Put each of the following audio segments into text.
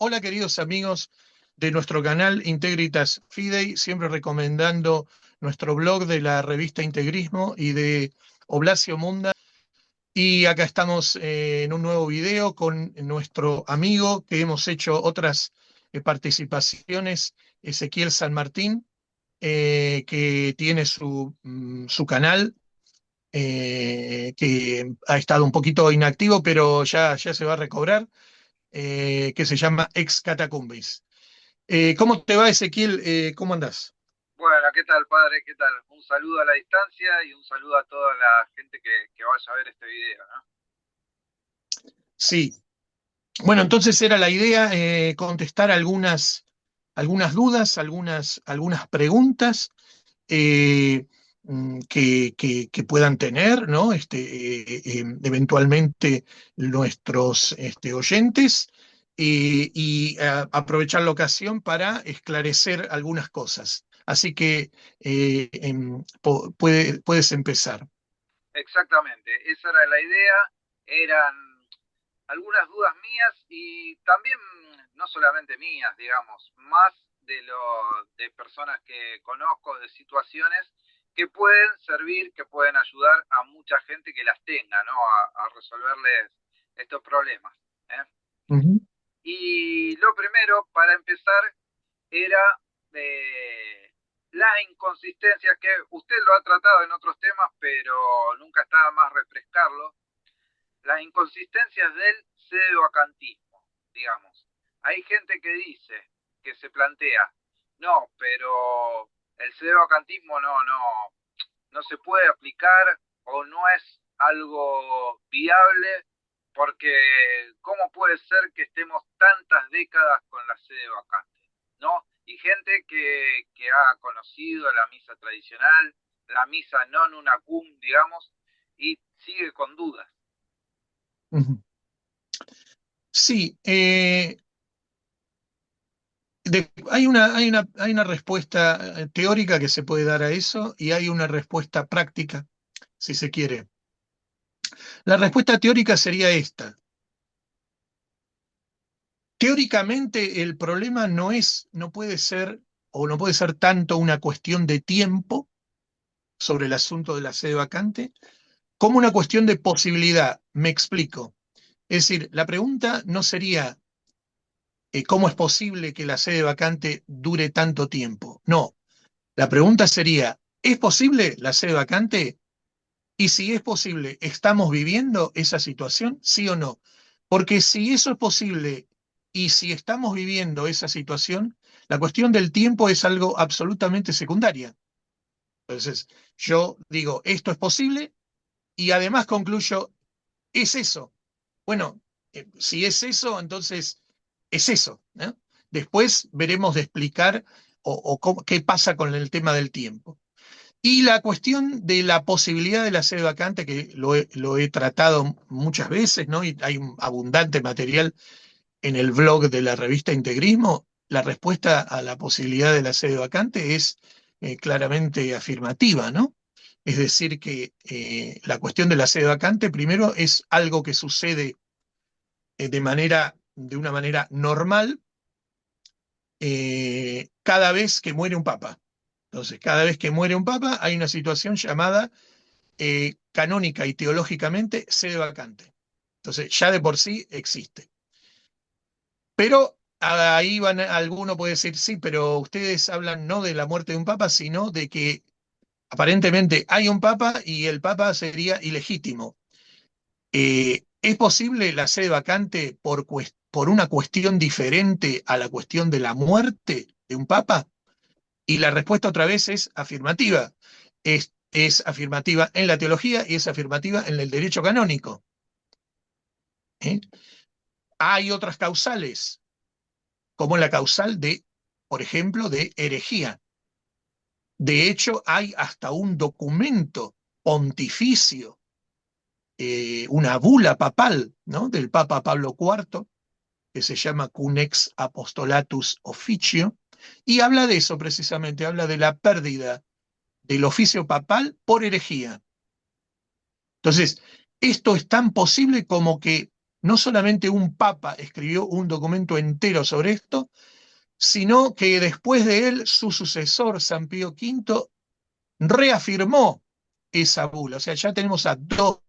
Hola queridos amigos de nuestro canal Integritas Fidei, siempre recomendando nuestro blog de la revista Integrismo y de Oblasio Munda. Y acá estamos en un nuevo video con nuestro amigo que hemos hecho otras participaciones, Ezequiel San Martín, que tiene su canal, que ha estado un poquito inactivo, pero ya se va a recobrar, que se llama Ex Catacumbis. ¿Cómo te va, Ezequiel? ¿Cómo andás? Bueno, ¿qué tal, padre? ¿Qué tal? Un saludo a la distancia y un saludo a toda la gente que vaya a ver este video, ¿no? Sí. Bueno, entonces era la idea contestar algunas dudas, algunas preguntas eh, que puedan tener, ¿no? Eventualmente nuestros oyentes, y aprovechar la ocasión para esclarecer algunas cosas. Así que puedes empezar. Exactamente, esa era la idea. Eran algunas dudas mías y también no solamente mías, digamos, más de personas que conozco, de situaciones que pueden servir, que pueden ayudar a mucha gente que las tenga, ¿no? A resolverles estos problemas, ¿eh? Ujú. Y lo primero, para empezar, era eh, las inconsistencias que usted lo ha tratado en otros temas, pero nunca estaba más refrescarlo, las inconsistencias del pseudoacantismo, digamos. Hay gente que dice, que se plantea, no, pero el pseudoacantismo no se puede aplicar o no es algo viable porque ¿cómo puede ser que estemos tantas décadas con la sede vacante? ¿No? Y gente que ha conocido la misa tradicional, la misa non una cum, digamos, y sigue con dudas. Ujú. Sí, hay una respuesta teórica que se puede dar a eso y hay una respuesta práctica, si se quiere. La respuesta teórica sería esta. Teóricamente el problema no puede ser, o no puede ser tanto una cuestión de tiempo sobre el asunto de la sede vacante, como una cuestión de posibilidad. Me explico. Es decir, la pregunta no sería ¿cómo es posible que la sede vacante dure tanto tiempo? No, la pregunta sería, ¿es posible la sede vacante? Y si es posible, ¿estamos viviendo esa situación? ¿Sí o no? Porque si eso es posible y si estamos viviendo esa situación, la cuestión del tiempo es algo absolutamente secundaria. Entonces, yo digo, esto es posible y además concluyo, es eso. Bueno, si es eso, entonces es eso, ¿no? Después veremos de explicar qué pasa con el tema del tiempo. Y la cuestión de la posibilidad de la sede vacante, que lo he tratado muchas veces, ¿no? Y hay un abundante material en el blog de la revista Integrismo. La respuesta a la posibilidad de la sede vacante es claramente afirmativa, ¿no? Es decir, que la cuestión de la sede vacante, primero, es algo que sucede de una manera normal cada vez que muere un papa. Entonces, cada vez que muere un papa, hay una situación llamada canónica y teológicamente sede vacante. Entonces, ya de por sí existe. Pero ahí alguno puede decir, sí, pero ustedes hablan no de la muerte de un papa, sino de que aparentemente hay un papa y el papa sería ilegítimo. ¿Es posible la sede vacante por una cuestión diferente a la cuestión de la muerte de un papa? Y la respuesta otra vez es afirmativa. Es afirmativa en la teología y es afirmativa en el derecho canónico. ¿Eh? Hay otras causales, como la causal de, por ejemplo, de herejía. De hecho, hay hasta un documento pontificio, una bula papal, ¿no? Del Papa Pablo IV, que se llama Cunex Apostolatus Officio, y habla de eso precisamente, habla de la pérdida del oficio papal por herejía. Entonces, esto es tan posible como que no solamente un papa escribió un documento entero sobre esto, sino que después de él, su sucesor, San Pío V, reafirmó esa bula. O sea, ya tenemos a dos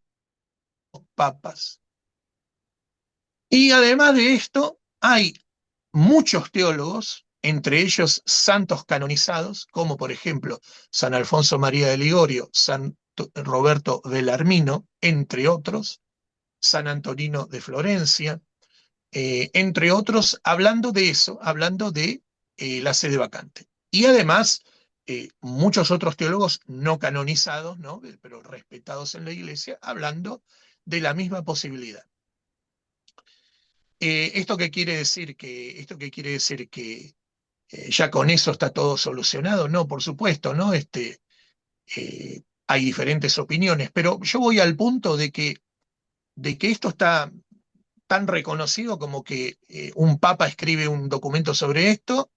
papas. Y además de esto, hay muchos teólogos, entre ellos santos canonizados, como por ejemplo San Alfonso María de Ligorio, San Roberto Bellarmino, entre otros, San Antonino de Florencia, entre otros, hablando de eso, hablando de la sede vacante. Y además, muchos otros teólogos no canonizados, ¿no? Pero respetados en la Iglesia, hablando de la misma posibilidad. ¿Esto qué quiere decir? Que ya con eso está todo solucionado. No, por supuesto, ¿no? Hay diferentes opiniones, pero yo voy al punto de que esto está tan reconocido como que un papa escribe un documento sobre esto,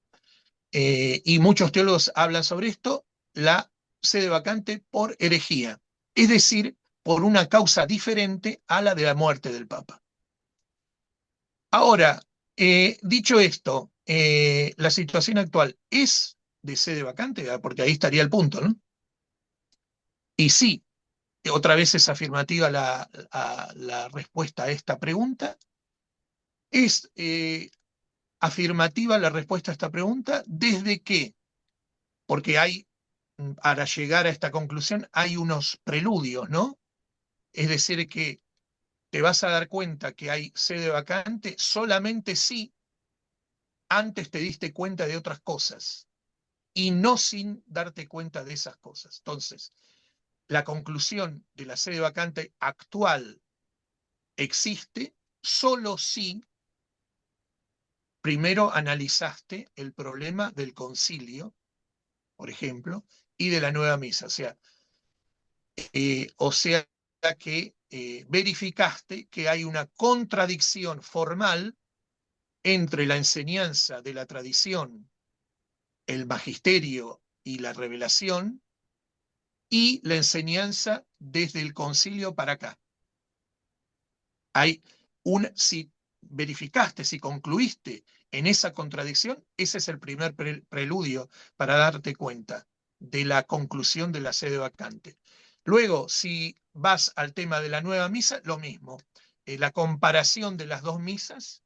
y muchos teólogos hablan sobre esto, la sede vacante por herejía, es decir, por una causa diferente a la de la muerte del papa. Ahora, dicho esto, la situación actual es de sede vacante. Porque ahí estaría el punto, ¿no? Y sí, otra vez es afirmativa la respuesta a esta pregunta. Es afirmativa la respuesta a esta pregunta desde que, porque para llegar a esta conclusión hay unos preludios, ¿no? Es decir, que te vas a dar cuenta que hay sede vacante solamente si antes te diste cuenta de otras cosas y no sin darte cuenta de esas cosas. Entonces, la conclusión de la sede vacante actual existe solo si primero analizaste el problema del concilio, por ejemplo, y de la nueva misa. O sea que verificaste que hay una contradicción formal entre la enseñanza de la tradición, el magisterio y la revelación, y la enseñanza desde el concilio para acá. Si verificaste, si concluiste en esa contradicción, ese es el primer preludio para darte cuenta de la conclusión de la sede vacante. Luego, si vas al tema de la nueva misa, lo mismo. La comparación de las dos misas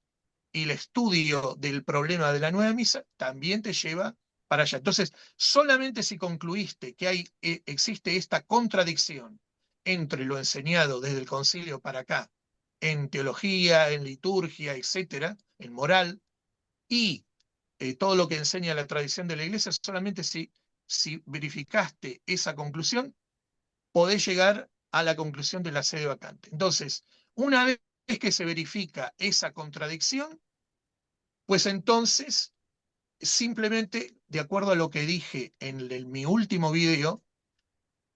y el estudio del problema de la nueva misa también te lleva para allá. Entonces, solamente si concluiste que existe esta contradicción entre lo enseñado desde el concilio para acá, en teología, en liturgia, etcétera, en moral, y todo lo que enseña la tradición de la Iglesia, solamente si verificaste esa conclusión, podés llegar a la conclusión de la sede vacante. Entonces, una vez que se verifica esa contradicción, pues entonces, simplemente, de acuerdo a lo que dije en mi último video,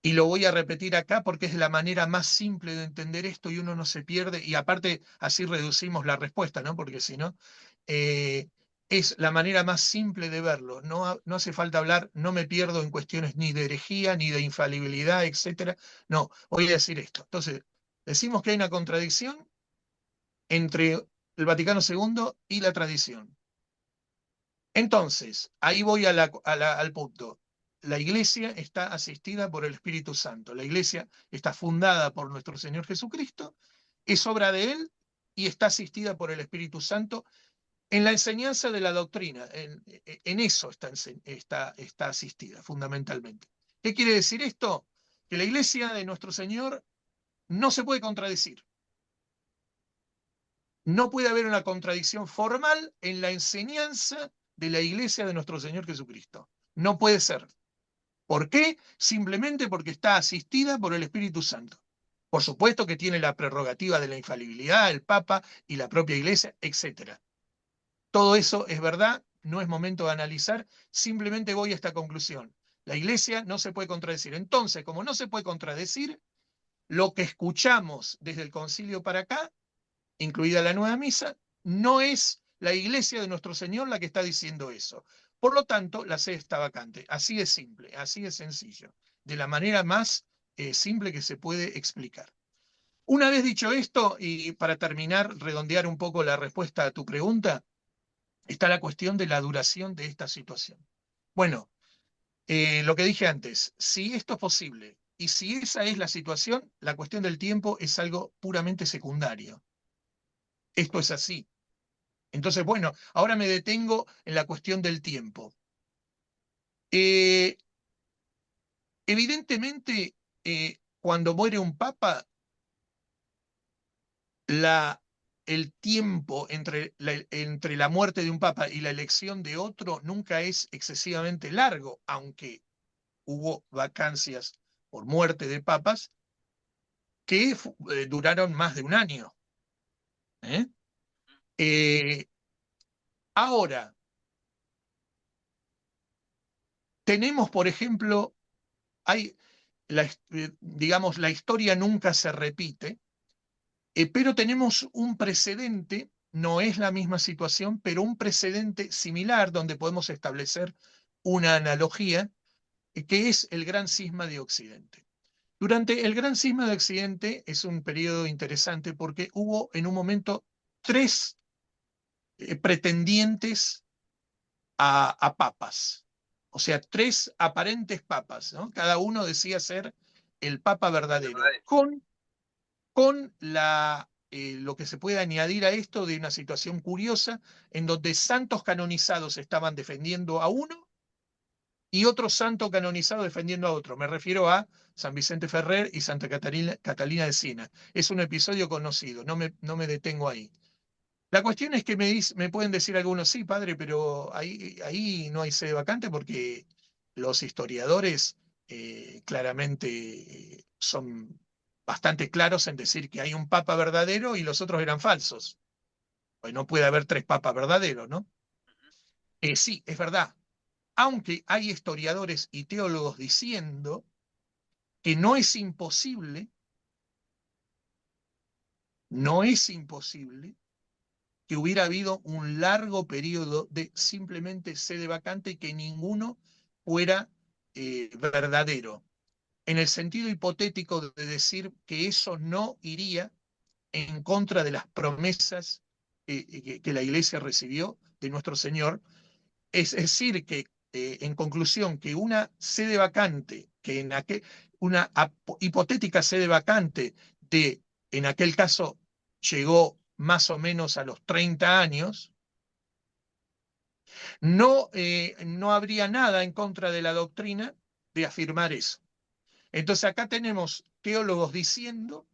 y lo voy a repetir acá porque es la manera más simple de entender esto y uno no se pierde, y aparte así reducimos la respuesta, ¿no? Porque si no, es la manera más simple de verlo. No hace falta hablar, no me pierdo en cuestiones ni de herejía, ni de infalibilidad, etcétera. No, voy a decir esto. Entonces, decimos que hay una contradicción entre el Vaticano II y la tradición. Entonces, ahí voy al punto. La iglesia está asistida por el Espíritu Santo. La iglesia está fundada por nuestro Señor Jesucristo, es obra de Él y está asistida por el Espíritu Santo en la enseñanza de la doctrina. En eso está asistida fundamentalmente. ¿Qué quiere decir esto? Que la iglesia de nuestro Señor no se puede contradecir. No puede haber una contradicción formal en la enseñanza de la iglesia de nuestro Señor Jesucristo. No puede ser. ¿Por qué? Simplemente porque está asistida por el Espíritu Santo. Por supuesto que tiene la prerrogativa de la infalibilidad, el Papa y la propia iglesia, etc. Todo eso es verdad, no es momento de analizar, simplemente voy a esta conclusión. La iglesia no se puede contradecir. Entonces, como no se puede contradecir, lo que escuchamos desde el concilio para acá, incluida la nueva misa, no es la iglesia de nuestro Señor la que está diciendo eso. Por lo tanto, la sede está vacante. Así de simple, así de sencillo, de la manera más simple que se puede explicar. Una vez dicho esto, y para terminar, redondear un poco la respuesta a tu pregunta, está la cuestión de la duración de esta situación. Bueno, lo que dije antes, si esto es posible y si esa es la situación, la cuestión del tiempo es algo puramente secundario. Esto es así. Entonces, bueno, ahora me detengo en la cuestión del tiempo. Eh, Evidentemente, cuando muere un papa, la, el tiempo entre la muerte de un papa y la elección de otro nunca es excesivamente largo, aunque hubo vacancias por muerte de papas que duraron más de un año. ¿Eh? Eh, Ahora, tenemos, por ejemplo, hay, digamos, la historia nunca se repite. Pero tenemos un precedente, no es la misma situación, pero un precedente similar donde podemos establecer una analogía, que es el Gran Cisma de Occidente. Durante el Gran Cisma de Occidente es un periodo interesante porque hubo en un momento tres pretendientes a papas, o sea, tres aparentes papas, ¿no? Cada uno decía ser el papa verdadero, ¿verdad? con lo que se puede añadir a esto de una situación curiosa en donde santos canonizados estaban defendiendo a uno y otro santo canonizado defendiendo a otro. Me refiero a San Vicente Ferrer y Santa Catalina de Siena. Es un episodio conocido, no me detengo ahí. La cuestión es que me pueden decir algunos, sí, padre, pero ahí no hay sede vacante porque los historiadores claramente son bastante claros en decir que hay un papa verdadero y los otros eran falsos. Pues no puede haber tres papas verdaderos, ¿no? Ujú. Sí, es verdad. Aunque hay historiadores y teólogos diciendo que no es imposible que hubiera habido un largo periodo de simplemente sede vacante y que ninguno fuera verdadero, en el sentido hipotético de decir que eso no iría en contra de las promesas que la Iglesia recibió de nuestro Señor. Es decir, que en conclusión, que una sede vacante, una hipotética sede vacante de, en aquel caso, llegó más o menos a los 30 años, no habría nada en contra de la doctrina de afirmar eso. Entonces acá tenemos teólogos diciendo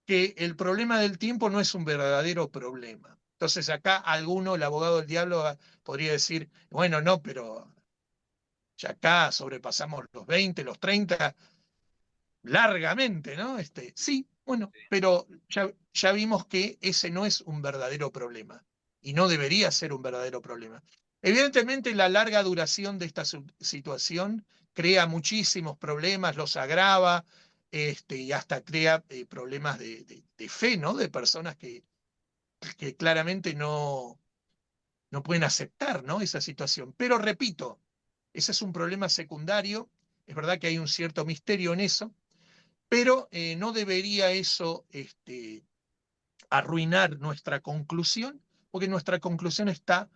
que el problema del tiempo no es un verdadero problema. Entonces acá alguno, el abogado del diablo, podría decir, bueno, no, pero ya acá sobrepasamos los 20, los 30 largamente, ¿no? Sí, bueno, Sí. pero ya vimos que ese no es un verdadero problema y no debería ser un verdadero problema. Evidentemente, la larga duración de esta situación crea muchísimos problemas, los agrava, y hasta crea problemas de fe, ¿no? De personas que claramente no pueden aceptar, ¿no? Esa situación. Pero repito, ese es un problema secundario, es verdad que hay un cierto misterio en eso, pero no debería eso arruinar nuestra conclusión, porque nuestra conclusión está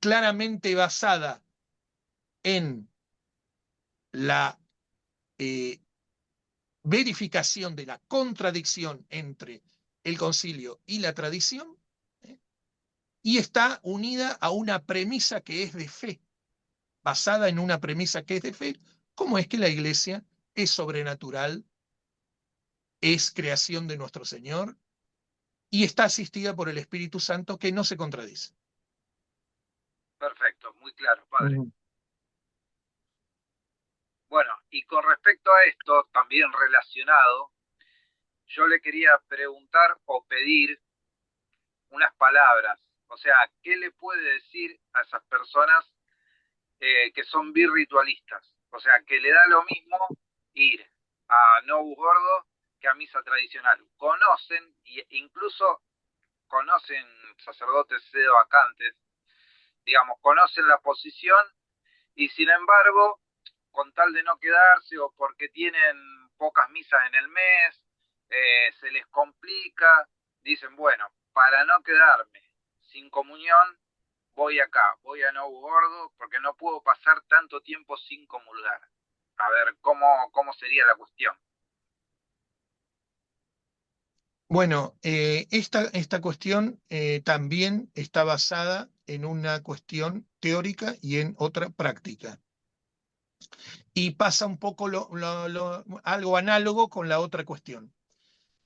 claramente basada en la eh, verificación de la contradicción entre el concilio y la tradición, ¿eh? Y está unida a una premisa que es de fe, basada en una premisa que es de fe, como es que la iglesia es sobrenatural, es creación de nuestro Señor y está asistida por el Espíritu Santo que no se contradice. Perfecto, muy claro, padre. Ujú. Bueno, y con respecto a esto, también relacionado, yo le quería preguntar o pedir unas palabras. O sea, ¿qué le puede decir a esas personas que son birritualistas? O sea, que le da lo mismo ir a Novus Gordo que a misa tradicional. Conocen, e incluso conocen sacerdotes sedovacantes, digamos, conocen la posición y sin embargo, con tal de no quedarse o porque tienen pocas misas en el mes, se les complica, dicen, bueno, para no quedarme sin comunión, voy acá, voy a Nuevo Gordo, porque no puedo pasar tanto tiempo sin comulgar. A ver, ¿cómo sería la cuestión? Bueno, esta cuestión también está basada en una cuestión teórica y en otra práctica. Y pasa un poco algo análogo con la otra cuestión.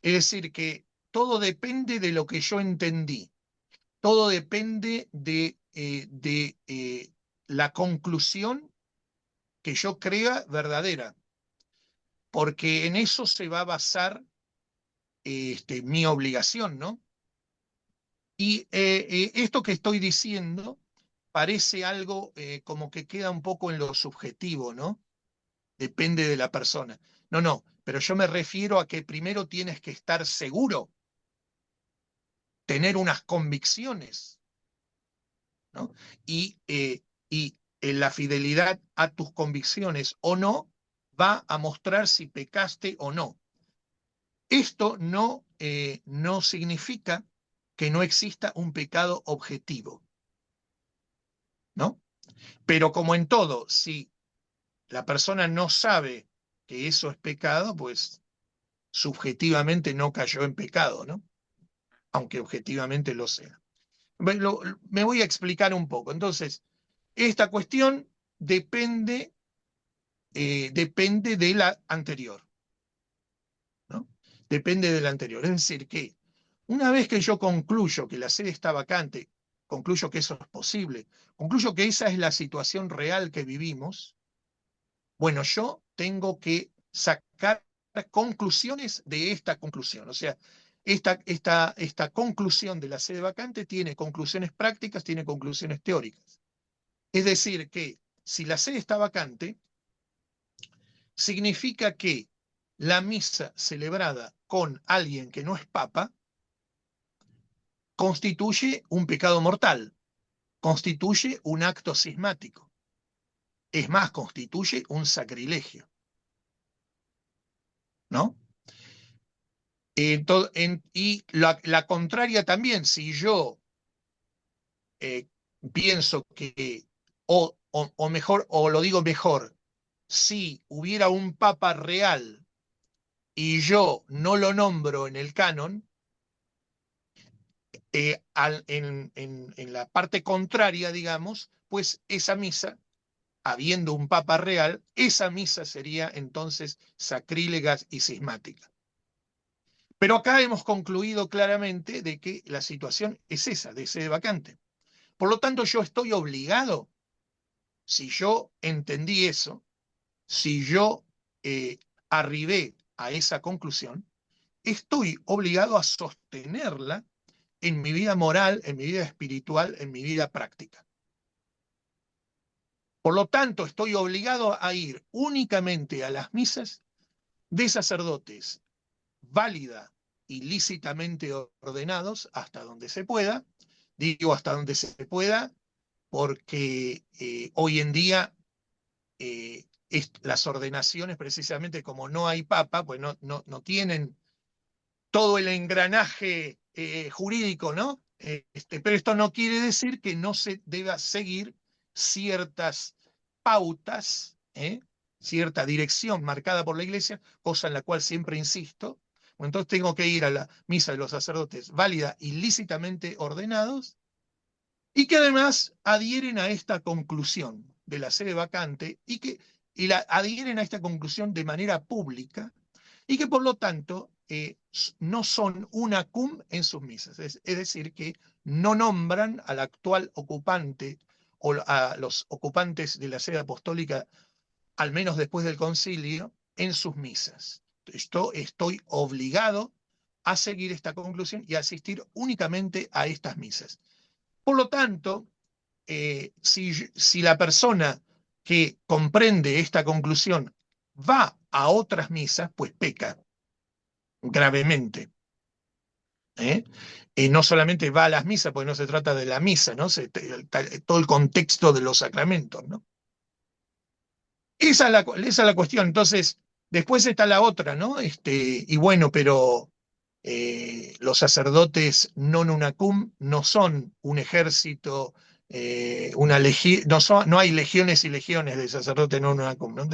Es decir, que todo depende de lo que yo entendí, todo depende de la conclusión que yo crea verdadera, porque en eso se va a basar mi obligación, ¿no? Y esto que estoy diciendo parece algo como que queda un poco en lo subjetivo, ¿no? Depende de la persona. No, no, pero yo me refiero a que primero tienes que estar seguro, tener unas convicciones, ¿no? Y la fidelidad a tus convicciones o no va a mostrar si pecaste o no. Esto no significa que no exista un pecado objetivo, ¿no? Pero como en todo, si la persona no sabe que eso es pecado, pues subjetivamente no cayó en pecado, ¿no? Aunque objetivamente lo sea. Me voy a explicar un poco. Entonces, esta cuestión depende de la anterior, ¿no? Depende de la anterior. Es decir, que una vez que yo concluyo que la sede está vacante, concluyo que eso es posible, concluyo que esa es la situación real que vivimos, bueno, yo tengo que sacar conclusiones de esta conclusión. O sea, esta conclusión de la sede vacante tiene conclusiones prácticas, tiene conclusiones teóricas. Es decir, que si la sede está vacante, significa que la misa celebrada con alguien que no es papa constituye un pecado mortal, constituye un acto cismático. Es más, constituye un sacrilegio, ¿no? Y la contraria también, si yo eh, pienso que, o mejor, o lo digo mejor, si hubiera un papa real y yo no lo nombro en el canon, en la parte contraria, digamos, pues esa misa, habiendo un papa real, esa misa sería entonces sacrílega y cismática. Pero acá hemos concluido claramente de que la situación es esa, de sede vacante. Por lo tanto, yo estoy obligado, si yo entendí eso, si yo eh, arribé a esa conclusión, estoy obligado a sostenerla en mi vida moral, en mi vida espiritual, en mi vida práctica. Por lo tanto, estoy obligado a ir únicamente a las misas de sacerdotes válida y lícitamente ordenados hasta donde se pueda. Digo hasta donde se pueda porque hoy en día las ordenaciones, precisamente como no hay papa, pues no tienen todo el engranaje jurídico, ¿no? Pero esto no quiere decir que no se deba seguir ciertas pautas, cierta dirección marcada por la Iglesia, cosa en la cual siempre insisto. Bueno, entonces tengo que ir a la misa de los sacerdotes válida y lícitamente ordenados, y que además adhieren a esta conclusión de la sede vacante adhieren a esta conclusión de manera pública y que por lo tanto no son una cum en sus misas, es decir, que no nombran al actual ocupante o a los ocupantes de la sede apostólica, al menos después del concilio, en sus misas. Estoy obligado a seguir esta conclusión y a asistir únicamente a estas misas. Por lo tanto, si la persona que comprende esta conclusión va a otras misas, pues peca gravemente. ¿eh? No solamente va a las misas, porque no se trata de la misa, ¿no? Todo el contexto de los sacramentos, ¿no? Esa es la cuestión. Entonces, Después está la otra, ¿no? Y bueno, pero los sacerdotes non unacum no son un ejército, no hay legiones y legiones de sacerdotes non unacum, ¿no?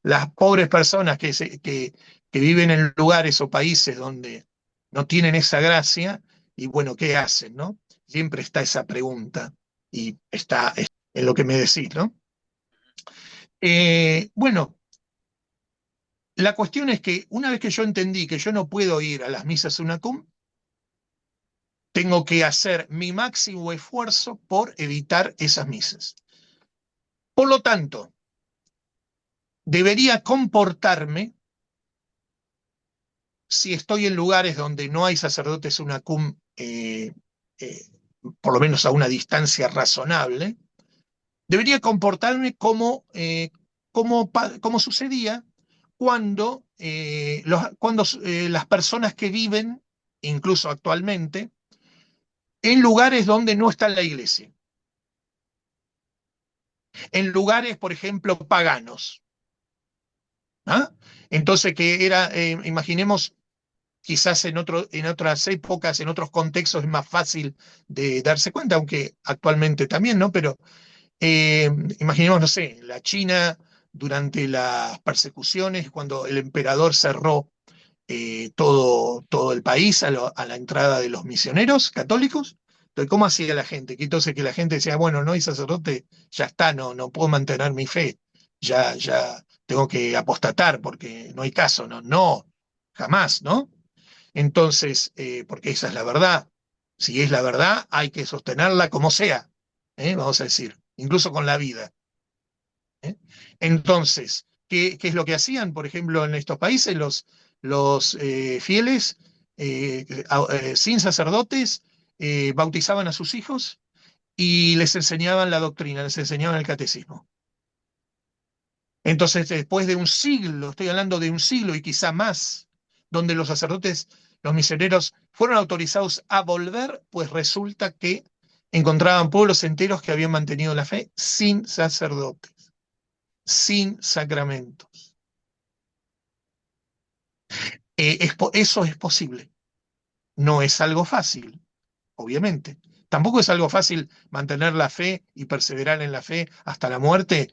Las pobres personas que viven en lugares o países donde no tienen esa gracia, y bueno, ¿qué hacen, no? Siempre está esa pregunta, y está en lo que me decís, ¿no? Bueno, la cuestión es que una vez que yo entendí que yo no puedo ir a las misas UNACUM, tengo que hacer mi máximo esfuerzo por evitar esas misas. Por lo tanto, debería comportarme, si estoy en lugares donde no hay sacerdotes UNACUM, eh, por lo menos a una distancia razonable, debería comportarme como sucedía cuando las personas que viven, incluso actualmente, en lugares donde no está la iglesia, en lugares, por ejemplo, paganos. ¿Ah? Entonces, imaginemos, quizás en otras épocas, en otros contextos es más fácil de darse cuenta, aunque actualmente también, ¿no? Pero imaginemos, no sé, la China durante las persecuciones, cuando el emperador cerró todo el país a la entrada de los misioneros católicos. Entonces, ¿cómo hacía la gente? Que entonces que la gente decía, bueno, no hay sacerdote, ya está, no puedo mantener mi fe, ya tengo que apostatar porque no hay caso, no, jamás, ¿no? Entonces, porque esa es la verdad. Si es la verdad, hay que sostenerla como sea, vamos a decir, incluso con la vida. ¿Eh? Entonces, ¿qué es lo que hacían? Por ejemplo, en estos países, los fieles sin sacerdotes bautizaban a sus hijos y les enseñaban la doctrina, les enseñaban el catecismo. Entonces, después de un siglo, estoy hablando de un siglo y quizá más, donde los sacerdotes, los misioneros, fueron autorizados a volver, pues resulta que encontraban pueblos enteros que habían mantenido la fe sin sacerdotes, sin sacramentos. Eso es posible. No es algo fácil, obviamente. Tampoco es algo fácil mantener la fe y perseverar en la fe hasta la muerte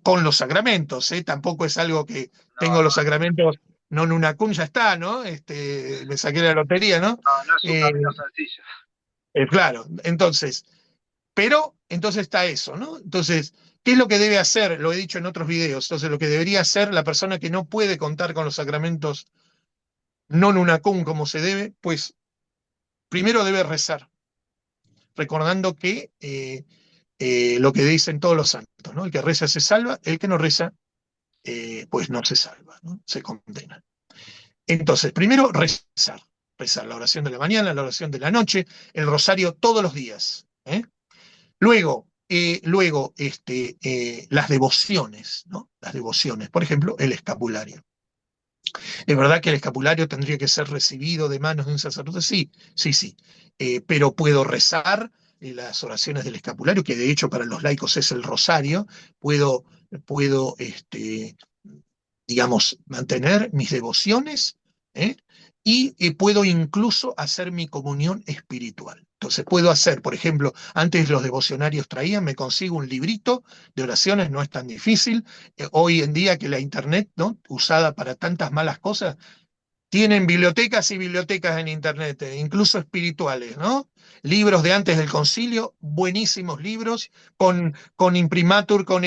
con los sacramentos. Tampoco es algo que No, tengo los no, sacramentos, no en una ya está, ¿no? Me saqué la lotería, ¿no? no es un Eh, camino sencillo. claro, pero entonces está eso, ¿no? Entonces, ¿qué es lo que debe hacer? Lo he dicho en otros videos. Entonces, lo que debería hacer la persona que no puede contar con los sacramentos non unacum como se debe, pues primero debe rezar, recordando que lo que dicen todos los santos, ¿no? El que reza se salva, el que no reza, pues no se salva, ¿no? Se condena. Entonces, primero rezar la oración de la mañana, la oración de la noche, el rosario todos los días. Luego las devociones, ¿no? Las devociones, por ejemplo, el escapulario. ¿Es verdad que el escapulario tendría que ser recibido de manos de un sacerdote? Sí, sí, sí. Pero puedo rezar las oraciones del escapulario, que de hecho para los laicos es el rosario. Puedo, digamos, mantener mis devociones, ¿eh? Y puedo incluso hacer mi comunión espiritual. Entonces puedo hacer, por ejemplo, antes los devocionarios traían, me consigo un librito de oraciones, no es tan difícil. Hoy en día que la internet, ¿no? Usada para tantas malas cosas, tienen bibliotecas y bibliotecas en internet, incluso espirituales, ¿no? Libros de antes del concilio, buenísimos libros, con imprimatur, con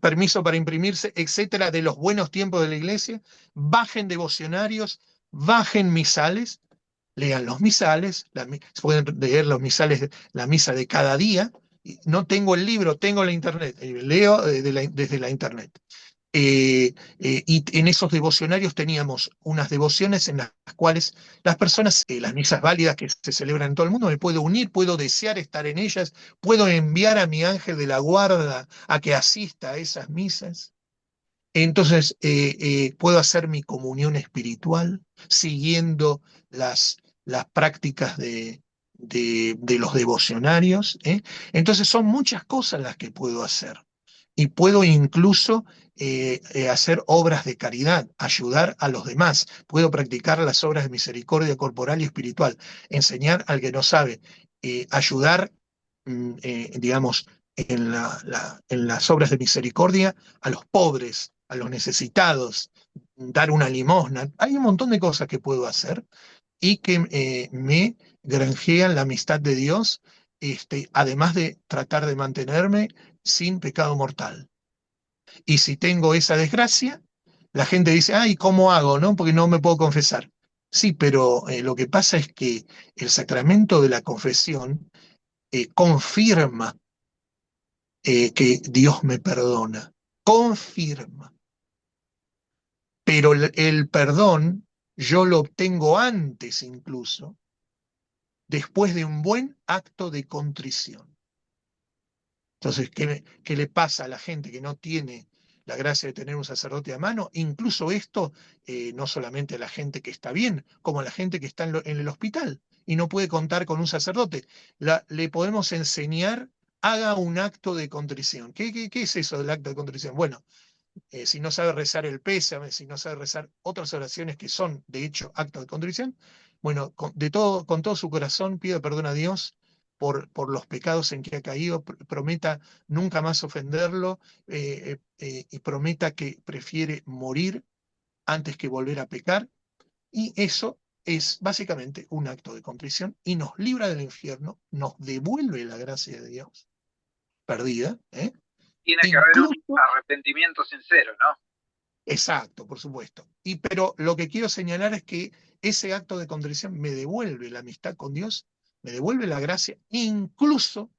permiso para imprimirse, etcétera, de los buenos tiempos de la iglesia. Bajen devocionarios, bajen misales, lean los misales, pueden leer los misales, la misa de cada día. No tengo el libro, tengo la internet, leo desde la internet. Y en esos devocionarios teníamos unas devociones en las cuales las personas, las misas válidas que se celebran en todo el mundo, me puedo unir, puedo desear estar en ellas, puedo enviar a mi ángel de la guarda a que asista a esas misas. Entonces, puedo hacer mi comunión espiritual siguiendo las prácticas de los devocionarios. Entonces, son muchas cosas las que puedo hacer. y puedo incluso hacer obras de caridad, ayudar a los demás, puedo practicar las obras de misericordia corporal y espiritual, enseñar al que no sabe, ayudar, digamos, en las obras de misericordia a los pobres, a los necesitados, dar una limosna. Hay un montón de cosas que puedo hacer y que me granjean la amistad de Dios, además de tratar de mantenerme sin pecado mortal. Y si tengo esa desgracia, la gente dice, ay, ¿cómo hago? ¿No? Porque no me puedo confesar. Sí, pero lo que pasa es que el sacramento de la confesión confirma que Dios me perdona. Confirma. Pero el perdón yo lo obtengo antes incluso, después de un buen acto de contrición. Entonces, ¿qué le pasa a la gente que no tiene la gracia de tener un sacerdote a mano? Incluso esto, no solamente a la gente que está bien, como a la gente que está en el hospital y no puede contar con un sacerdote. Le podemos enseñar, haga un acto de contrición. ¿Qué es eso del acto de contrición? Bueno, si no sabe rezar el pésame, si no sabe rezar otras oraciones que son, de hecho, actos de contrición, bueno, con todo su corazón pida perdón a Dios por los pecados en que ha caído, prometa nunca más ofenderlo, y prometa que prefiere morir antes que volver a pecar, y eso es básicamente un acto de contrición y nos libra del infierno, nos devuelve la gracia de Dios perdida, Tiene que haber un incluso. arrepentimiento sincero, ¿no? Exacto, por supuesto. Pero lo que quiero señalar es que ese acto de contrición me devuelve la amistad con Dios, me devuelve la gracia, incluso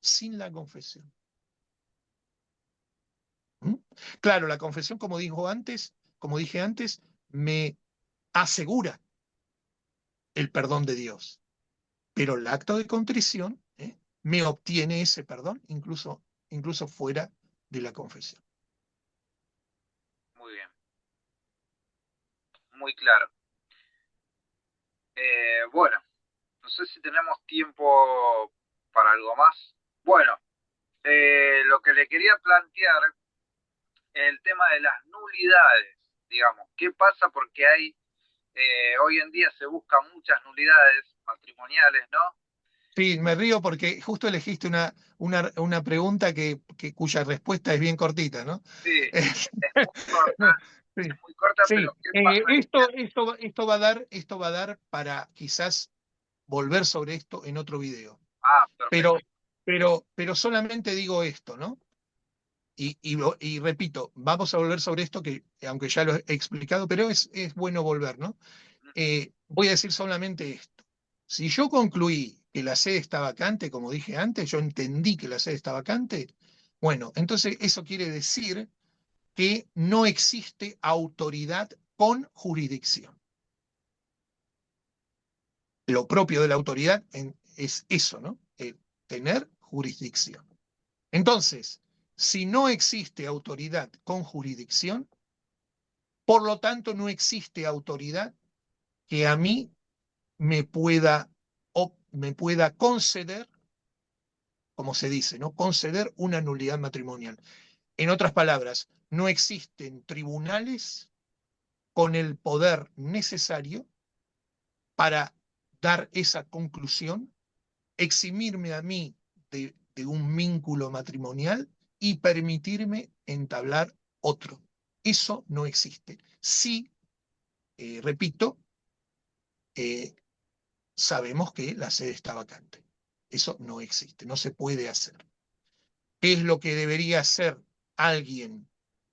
sin la confesión. ¿Mm? Claro, la confesión, como dije antes, me asegura el perdón de Dios, pero el acto de contrición, me obtiene ese perdón, incluso fuera de la confesión. Muy bien, muy claro. Bueno, no sé si tenemos tiempo para algo más. Bueno, lo que le quería plantear es el tema de las nulidades, digamos. ¿Qué pasa? Porque hoy en día se buscan muchas nulidades matrimoniales, ¿no? Sí, me río porque justo elegiste una pregunta cuya respuesta es bien cortita, ¿no? Sí, es muy corta, Sí, es muy corta, pero sí. ¿qué pasa? Esto va a dar para quizás volver sobre esto en otro video. Ah, Pero, perfecto. pero solamente digo esto, ¿no? Y repito, vamos a volver sobre esto que, aunque ya lo he explicado, pero es bueno volver, ¿no? Voy a decir solamente esto. Si yo concluí que la sede está vacante, como dije antes, yo entendí que la sede está vacante, bueno, entonces eso quiere decir que no existe autoridad con jurisdicción. Lo propio de la autoridad es eso, ¿no? Tener jurisdicción. Entonces, si no existe autoridad con jurisdicción, por lo tanto no existe autoridad que a mí me pueda, me pueda conceder, como se dice, ¿no? Conceder una nulidad matrimonial. En otras palabras, no existen tribunales con el poder necesario para dar esa conclusión, eximirme a mí de un vínculo matrimonial y permitirme entablar otro. Eso no existe. Sí, repito, eh, sabemos que la sede está vacante. Eso no existe, no se puede hacer. ¿Qué es lo que debería hacer alguien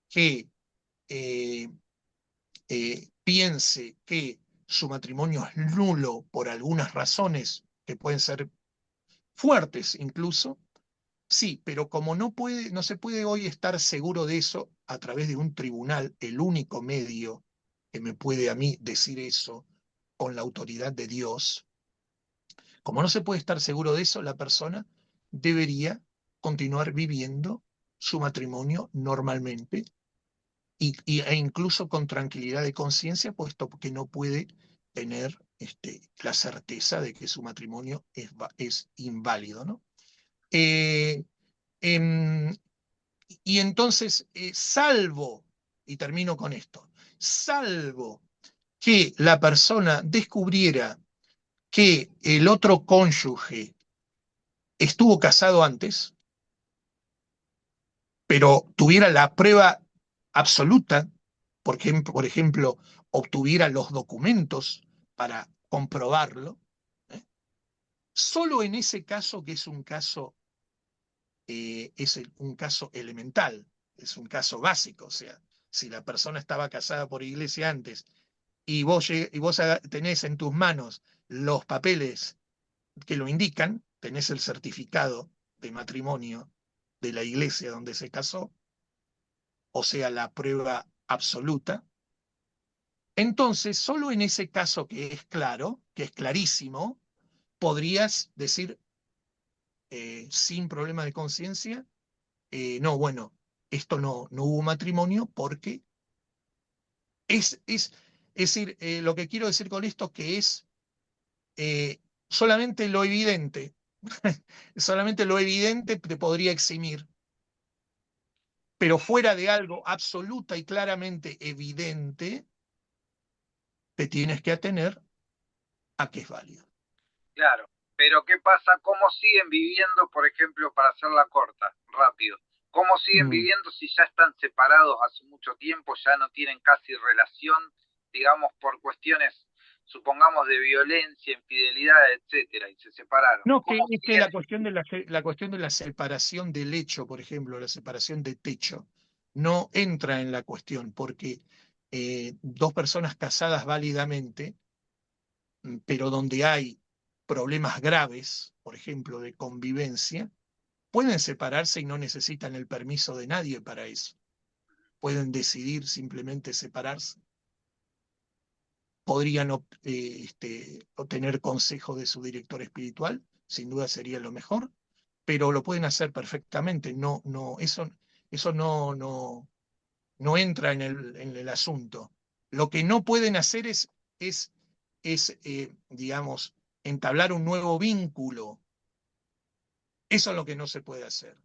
que eh, piense que su matrimonio es nulo por algunas razones que pueden ser fuertes incluso? Sí, pero como no se puede hoy estar seguro de eso a través de un tribunal, el único medio que me puede a mí decir eso con la autoridad de Dios, como no se puede estar seguro de eso, la persona debería continuar viviendo su matrimonio normalmente e incluso con tranquilidad de conciencia, puesto que no puede tener la certeza de que su matrimonio es inválido, ¿no? Eh, em, Y entonces, salvo, y termino con esto, salvo que la persona descubriera que el otro cónyuge estuvo casado antes, pero tuviera la prueba absoluta, porque, por ejemplo, obtuviera los documentos para comprobarlo, ¿eh? Solo en ese caso, que un caso elemental, es un caso básico, o sea, si la persona estaba casada por iglesia antes y vos tenés en tus manos los papeles que lo indican, tenés el certificado de matrimonio de la iglesia donde se casó, o sea, la prueba absoluta, entonces solo en ese caso que es claro, que es clarísimo, podrías decir sin problema de conciencia, no, bueno, esto no hubo matrimonio porque es decir, lo que quiero decir con esto que es solamente lo evidente, solamente lo evidente te podría eximir, pero fuera de algo absoluta y claramente evidente, te tienes que atener a que es válido. Claro, pero ¿qué pasa? ¿Cómo siguen viviendo, por ejemplo, para hacerla corta, rápido? ¿Cómo siguen Mm. viviendo si ya están separados hace mucho tiempo, ya no tienen casi relación, digamos, por cuestiones, supongamos, de violencia, infidelidad, etcétera, y se separaron? No, ¿Cómo es que siguen? la cuestión de la separación del hecho, por ejemplo, la separación de techo, no entra en la cuestión, porque dos personas casadas válidamente, pero donde hay problemas graves, por ejemplo, de convivencia, pueden separarse y no necesitan el permiso de nadie para eso. Pueden decidir simplemente separarse. Podrían obtener consejo de su director espiritual, sin duda sería lo mejor, pero lo pueden hacer perfectamente. Eso no entra en el asunto. Lo que no pueden hacer es, digamos, entablar un nuevo vínculo. Eso es lo que no se puede hacer.